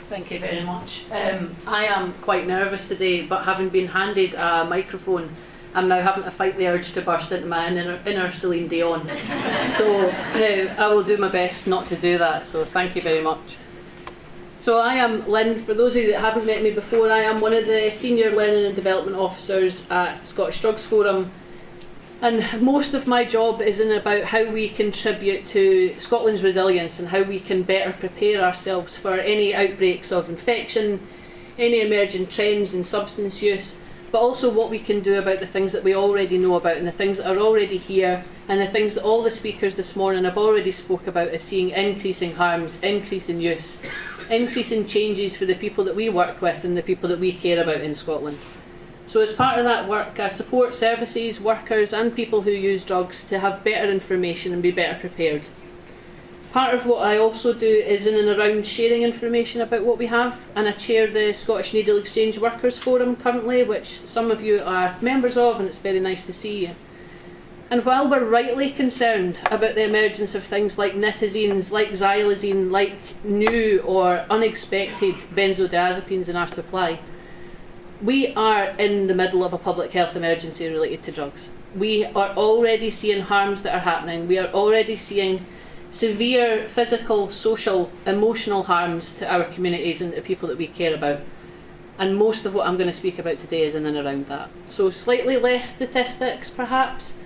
Thank you very much. I am quite nervous today, but having been handed a microphone, I'm now having to fight the urge to burst into my inner Celine Dion. So I will do my best not to do that, so thank you very much. So I am Lynn. For those of you that haven't met me before, I am one of the Senior Learning and Development Officers at Scottish Drugs Forum. And most of my job is about how we contribute to Scotland's resilience and how we can better prepare ourselves for any outbreaks of infection, any emerging trends in substance use, but also what we can do about the things that we already know about and the things that are already here and the things that all the speakers this morning have already spoke about as seeing increasing harms, increasing use, increasing changes for the people that we work with and the people that we care about in Scotland. So as part of that work, I support services, workers and people who use drugs to have better information and be better prepared. Part of what I also do is in and around sharing information about what we have, and I chair the Scottish Needle Exchange Workers Forum currently, which some of you are members of, and it's very nice to see you. And while we're rightly concerned about the emergence of things like nitazines, like xylazine, like new or unexpected benzodiazepines in our supply, we are in the middle of a public health emergency related to drugs. We are already seeing harms that are happening. We are already seeing severe physical, social, emotional harms to our communities and the people that we care about. And most of what I'm going to speak about today is in and around that. So slightly less statistics perhaps,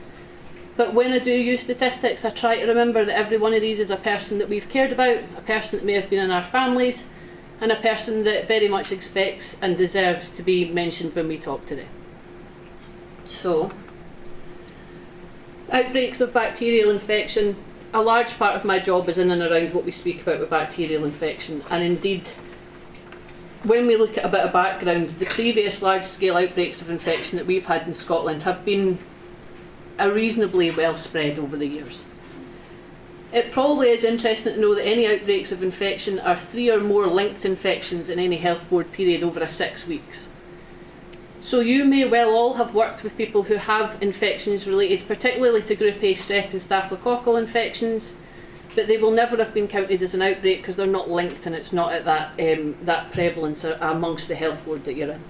but when I do use statistics I try to remember that every one of these is a person that we've cared about, a person that may have been in our families, and a person that very much expects and deserves to be mentioned when we talk today. So, outbreaks of bacterial infection. A large part of my job is in and around what we speak about with bacterial infection, and indeed, when we look at a bit of background, the previous large-scale outbreaks of infection that we've had in Scotland have been reasonably well spread over the years. It probably is interesting to know that any outbreaks of infection are 3 or more linked infections in any health board period over a 6 weeks. So you may well all have worked with people who have infections related particularly to Group A strep and staphylococcal infections, but they will never have been counted as an outbreak because they're not linked and it's not at that prevalence amongst the health board that you're in.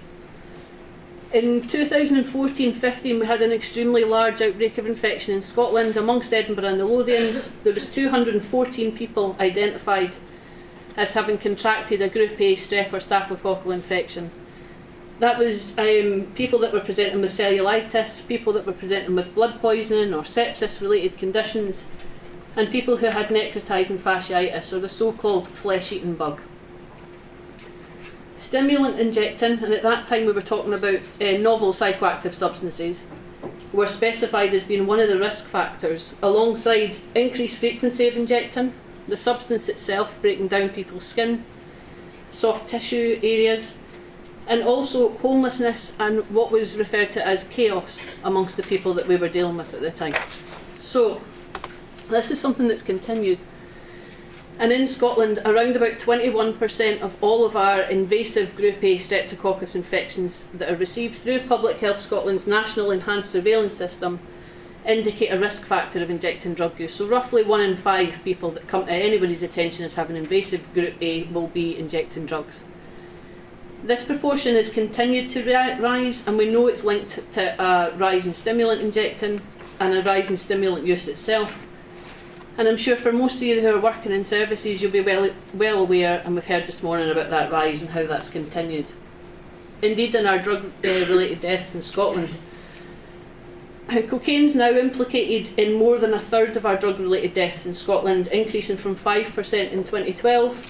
In 2014-15 we had an extremely large outbreak of infection in Scotland. Amongst Edinburgh and the Lothians there was 214 people identified as having contracted a Group A strep or staphylococcal infection. That was people that were presenting with cellulitis, people that were presenting with blood poisoning or sepsis related conditions, and people who had necrotising fasciitis, or the so-called flesh-eating bug. Stimulant injecting, and at that time we were talking about novel psychoactive substances, were specified as being one of the risk factors, alongside increased frequency of injecting, the substance itself breaking down people's skin, soft tissue areas, and also homelessness and what was referred to as chaos amongst the people that we were dealing with at the time. So this is something that's continued. And in Scotland, around about 21% of all of our invasive Group A streptococcus infections that are received through Public Health Scotland's National Enhanced Surveillance System indicate a risk factor of injecting drug use. So roughly 1 in 5 people that come to anybody's attention as having invasive Group A will be injecting drugs. This proportion has continued to rise, and we know it's linked to a rise in stimulant injecting and a rise in stimulant use itself. And I'm sure for most of you who are working in services you'll be well aware, and we've heard this morning about that rise and how that's continued. Indeed, in our drug-related deaths in Scotland, cocaine's now implicated in more than 1/3 of our drug-related deaths in Scotland, increasing from 5% in 2012,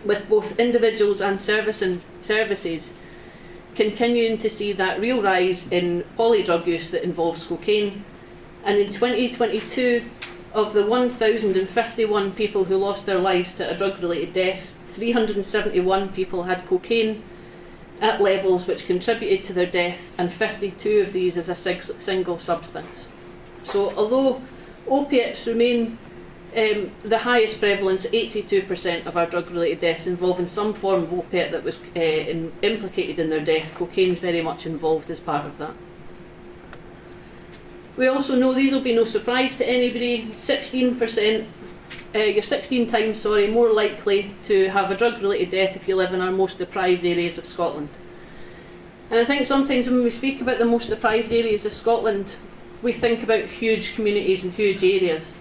with both individuals and services continuing to see that real rise in polydrug use that involves cocaine. And in 2022, of the 1,051 people who lost their lives to a drug-related death, 371 people had cocaine at levels which contributed to their death, and 52 of these as a single substance. So although opiates remain the highest prevalence, 82% of our drug-related deaths involving some form of opiate that was implicated in their death, cocaine is very much involved as part of that. We also know, these will be no surprise to anybody, 16% you're 16 times more likely to have a drug-related death if you live in our most deprived areas of Scotland. And I think sometimes when we speak about the most deprived areas of Scotland, we think about huge communities and huge areas.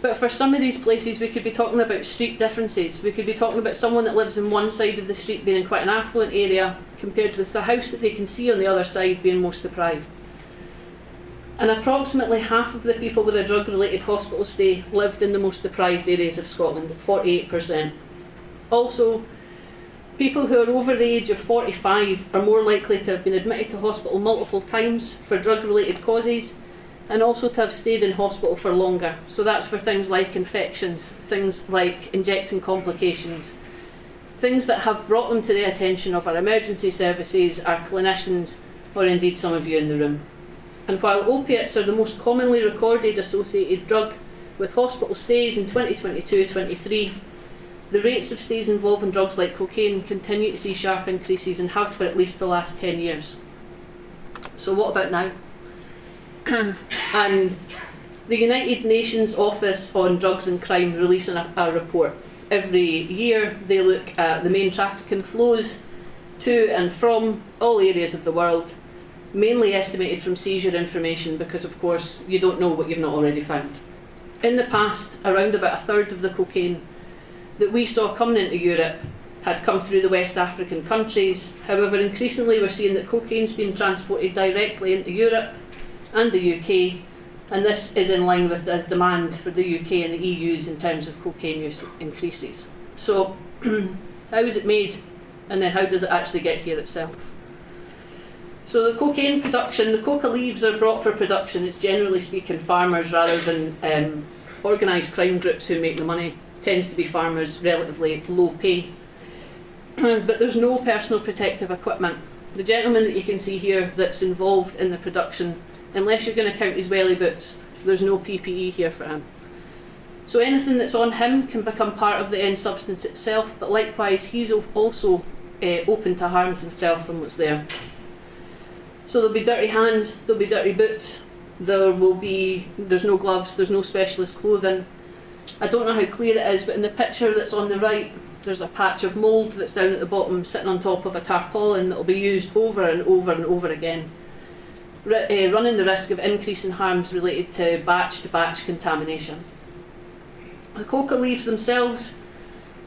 But for some of these places, we could be talking about street differences. We could be talking about someone that lives on one side of the street being in quite an affluent area, compared with the house that they can see on the other side being most deprived. And approximately half of the people with a drug-related hospital stay lived in the most deprived areas of Scotland, 48%. Also, people who are over the age of 45 are more likely to have been admitted to hospital multiple times for drug-related causes, and also to have stayed in hospital for longer. So that's for things like infections, things like injecting complications, things that have brought them to the attention of our emergency services, our clinicians, or indeed some of you in the room. And while opiates are the most commonly recorded associated drug with hospital stays in 2022-23, the rates of stays involving drugs like cocaine continue to see sharp increases and have for at least the last 10 years. So what about now? And the United Nations Office on Drugs and Crime release a report. Every year they look at the main trafficking flows to and from all areas of the world, mainly estimated from seizure information because, of course, you don't know what you've not already found. In the past, around about a third of the cocaine that we saw coming into Europe had come through the West African countries. However, increasingly we're seeing that cocaine's being transported directly into Europe and the UK, and this is in line with as demand for the UK and the EU's in terms of cocaine use increases. So, how is it made, and then how does it actually get here itself? So the cocaine production, the coca leaves are brought for production. It's generally speaking farmers rather than organised crime groups who make the money. Tends to be farmers, relatively low pay. But there's no personal protective equipment. The gentleman that you can see here that's involved in the production, unless you're going to count his welly boots, there's no PPE here for him. So anything that's on him can become part of the end substance itself, but likewise he's also open to harm himself from what's there. So there'll be dirty hands, there'll be dirty boots, there's no gloves, there's no specialist clothing. I don't know how clear it is, but in the picture that's on the right, there's a patch of mould that's down at the bottom sitting on top of a tarpaulin that will be used over and over and over again, running the risk of increasing harms related to batch contamination. The coca leaves themselves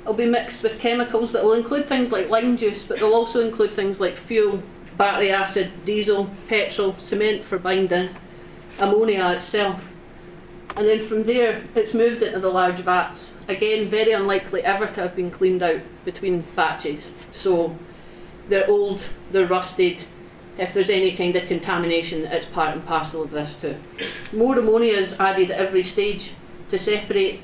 will be mixed with chemicals that will include things like lime juice, but they'll also include things like fuel, battery acid, diesel, petrol, cement for binding, ammonia itself. And then from there, it's moved into the large vats. Again, very unlikely ever to have been cleaned out between batches. So they're old, they're rusted. If there's any kind of contamination, it's part and parcel of this too. More ammonia is added at every stage to separate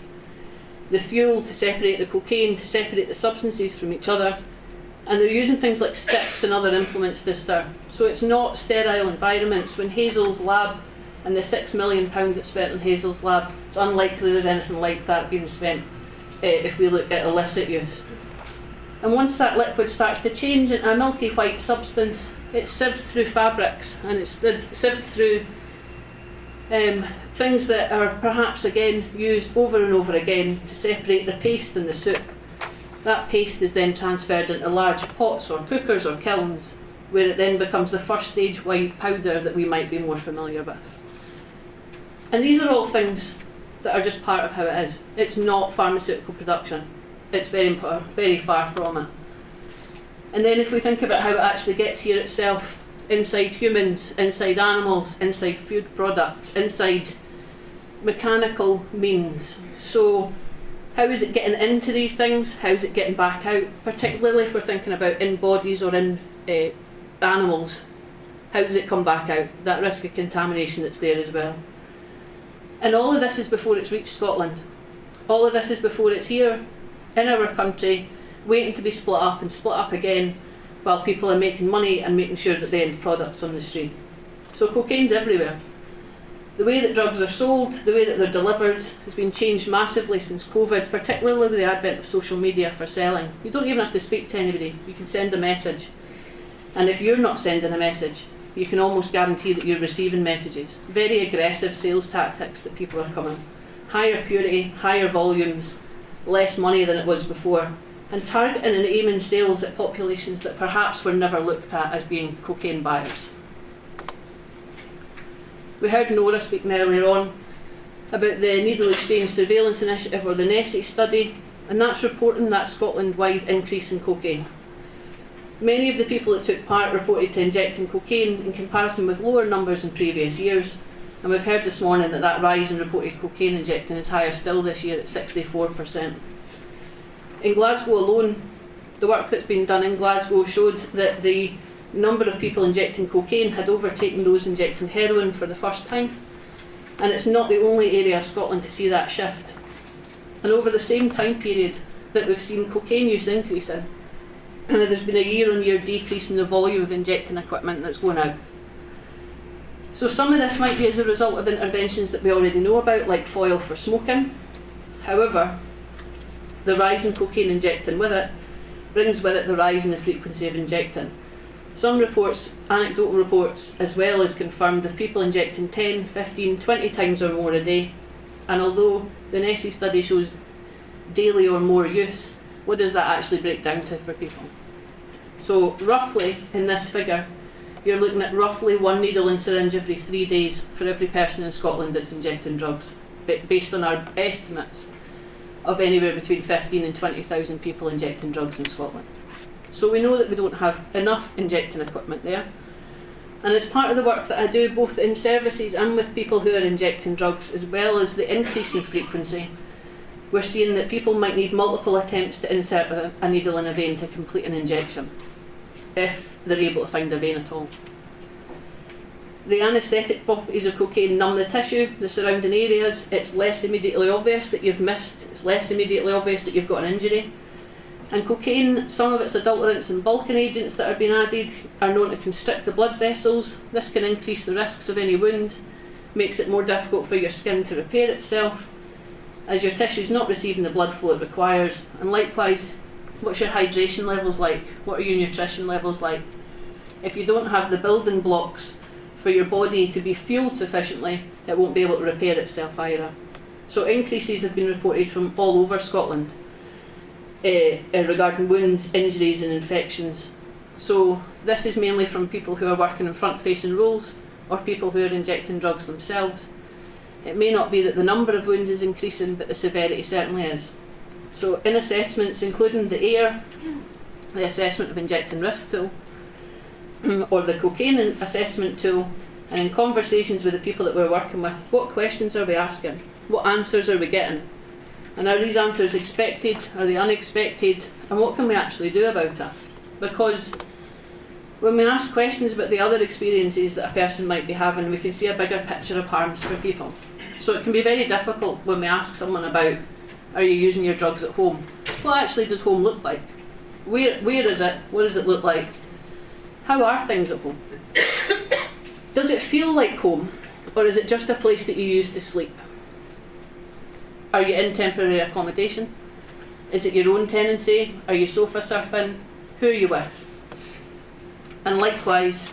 the fuel, to separate the cocaine, to separate the substances from each other. And they're using things like sticks and other implements to stir. So it's not sterile environments. When Hazel's lab and the £6 million that's spent in Hazel's lab, it's unlikely there's anything like that being spent if we look at illicit use. And once that liquid starts to change into a milky white substance, it's sieved through fabrics, and it's sieved through things that are perhaps again used over and over again to separate the paste and the soup. That paste is then transferred into large pots or cookers or kilns, where it then becomes the first stage white powder that we might be more familiar with. And these are all things that are just part of how it is. It's not pharmaceutical production. It's very far from it. And then if we think about how it actually gets here itself, inside humans, inside animals, inside food products, inside mechanical means. So how is it getting into these things? How is it getting back out? Particularly if we're thinking about in bodies or in animals. How does it come back out? That risk of contamination that's there as well. And all of this is before it's reached Scotland. All of this is before it's here in our country, waiting to be split up and split up again, while people are making money and making sure that the end product's on the street. So cocaine's everywhere. The way that drugs are sold, the way that they're delivered, has been changed massively since COVID, particularly with the advent of social media for selling. You don't even have to speak to anybody, you can send a message. And if you're not sending a message, you can almost guarantee that you're receiving messages. Very aggressive sales tactics that people are coming higher purity, higher volumes, less money than it was before, and targeting and aiming sales at populations that perhaps were never looked at as being cocaine buyers. We heard Nora speaking earlier on about the Needle Exchange Surveillance Initiative, or the NESI study, and that's reporting that Scotland-wide increase in cocaine. Many of the people that took part reported to injecting cocaine in comparison with lower numbers in previous years, and we've heard this morning that that rise in reported cocaine injecting is higher still this year at 64%. In Glasgow alone, the work that's been done in Glasgow showed that the number of people injecting cocaine had overtaken those injecting heroin for the first time, and it's not the only area of Scotland to see that shift. And over the same time period that we've seen cocaine use increasing, and there's been a year-on-year decrease in the volume of injecting equipment that's going out. So some of this might be as a result of interventions that we already know about, like foil for smoking. However, the rise in cocaine injecting with it brings with it the rise in the frequency of injecting. Some reports, anecdotal reports as well, as confirmed of people injecting 10, 15, 20 times or more a day. And although the NESI study shows daily or more use, what does that actually break down to for people? So roughly, in this figure, you're looking at roughly 1 needle and syringe every 3 days for every person in Scotland that's injecting drugs, based on our estimates of anywhere between 15 and 20,000 people injecting drugs in Scotland. So we know that we don't have enough injecting equipment there. And as part of the work that I do, both in services and with people who are injecting drugs, as well as the increase in frequency, we're seeing that people might need multiple attempts to insert a needle in a vein to complete an injection, if they're able to find a vein at all. The anaesthetic properties of cocaine numb the tissue, the surrounding areas. It's less immediately obvious that you've missed, it's less immediately obvious that you've got an injury. And cocaine, some of its adulterants and bulking agents that are being added are known to constrict the blood vessels. This can increase the risks of any wounds, makes it more difficult for your skin to repair itself, as your tissue's not receiving the blood flow it requires. And likewise, what's your hydration levels like? What are your nutrition levels like? If you don't have the building blocks for your body to be fueled sufficiently, it won't be able to repair itself either. So increases have been reported from all over Scotland regarding wounds, injuries and infections. So this is mainly from people who are working in front-facing roles or people who are injecting drugs themselves. It may not be that the number of wounds is increasing, but the severity certainly is. So in assessments, including the AIR, the assessment of injecting risk tool, or the cocaine assessment tool, and in conversations with the people that we're working with, what questions are we asking? What answers are we getting? And are these answers expected? Are they unexpected? And what can we actually do about it? Because when we ask questions about the other experiences that a person might be having, we can see a bigger picture of harms for people. So it can be very difficult when we ask someone about, are you using your drugs at home? What actually does home look like? Where is it? What does it look like? How are things at home? Does it feel like home, or is it just a place that you use to sleep? Are you in temporary accommodation? Is it your own tenancy? Are you sofa surfing? Who are you with? And likewise,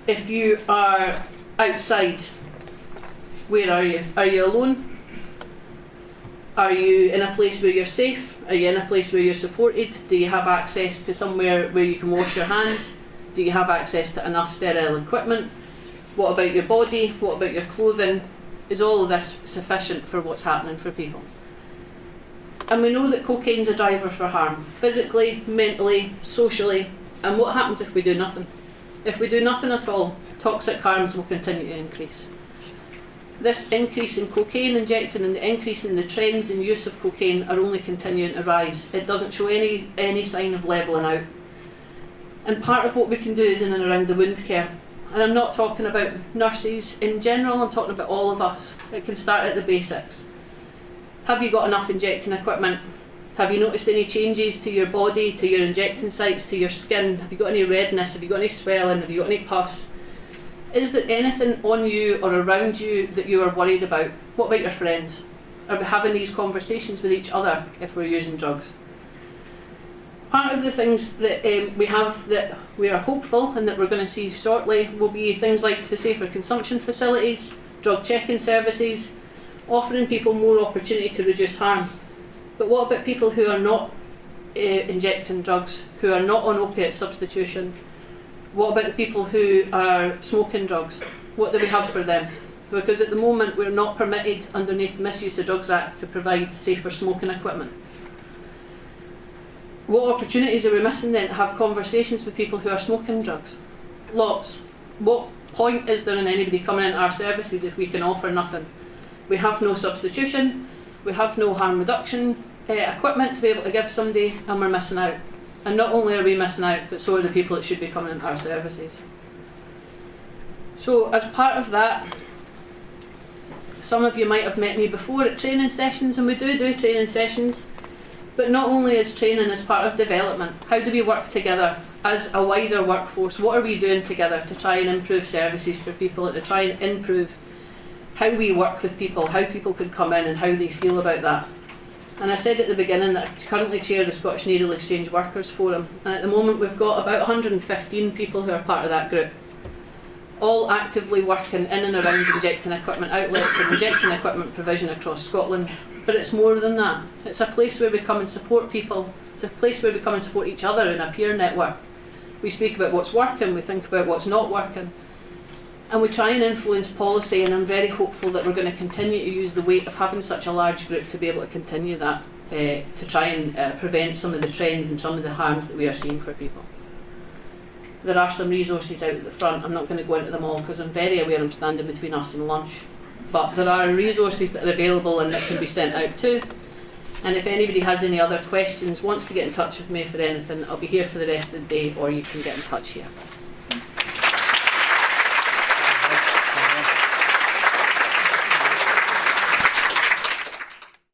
if you are outside, where are you? Are you alone? Are you in a place where you're safe? Are you in a place where you're supported? Do you have access to somewhere where you can wash your hands? Do you have access to enough sterile equipment? What about your body? What about your clothing? Is all of this sufficient for what's happening for people? And we know that cocaine's a driver for harm, physically, mentally, socially. And what happens if we do nothing? If we do nothing at all, toxic harms will continue to increase. This increase in cocaine injecting and the increase in the trends in use of cocaine are only continuing to rise. It doesn't show any sign of levelling out. And part of what we can do is in and around the wound care. And I'm not talking about nurses in general, I'm talking about all of us. It can start at the basics. Have you got enough injecting equipment? Have you noticed any changes to your body, to your injecting sites, to your skin? Have you got any redness? Have you got any swelling? Have you got any pus? Is there anything on you or around you that you are worried about? What about your friends? Are we having these conversations with each other if we're using drugs? Part of the things that we have that we are hopeful and that we're going to see shortly will be things like the safer consumption facilities, drug checking services, offering people more opportunity to reduce harm. But what about people who are not injecting drugs, who are not on opiate substitution? What about the people who are smoking drugs? What do we have for them? Because at the moment we're not permitted underneath the Misuse of Drugs Act to provide safer smoking equipment. What opportunities are we missing then to have conversations with people who are smoking drugs? Lots. What point is there in anybody coming into our services if we can offer nothing? We have no substitution, we have no harm reduction equipment to be able to give somebody, and we're missing out. And not only are we missing out, but so are the people that should be coming into our services. So as part of that, some of you might have met me before at training sessions, and we do training sessions, but not only is training as part of development. How do we work together as a wider workforce? What are we doing together to try and improve services for people, and to try and improve how we work with people, how people can come in and how they feel about that? And I said at the beginning that I currently chair the Scottish Needle Exchange Workers Forum, and at the moment we've got about 115 people who are part of that group, all actively working in and around injecting equipment outlets and injecting equipment provision across Scotland. But it's more than that. It's a place where we come and support people. It's a place where we come and support each other in a peer network. We speak about what's working, we think about what's not working, and we try and influence policy, and I'm very hopeful that we're going to continue to use the weight of having such a large group to be able to continue that, to try and prevent some of the trends and some of the harms that we are seeing for people. There are some resources out at the front. I'm not going to go into them all because I'm very aware I'm standing between us and lunch. But there are resources that are available and that can be sent out too. And if anybody has any other questions, wants to get in touch with me for anything, I'll be here for the rest of the day, or you can get in touch here.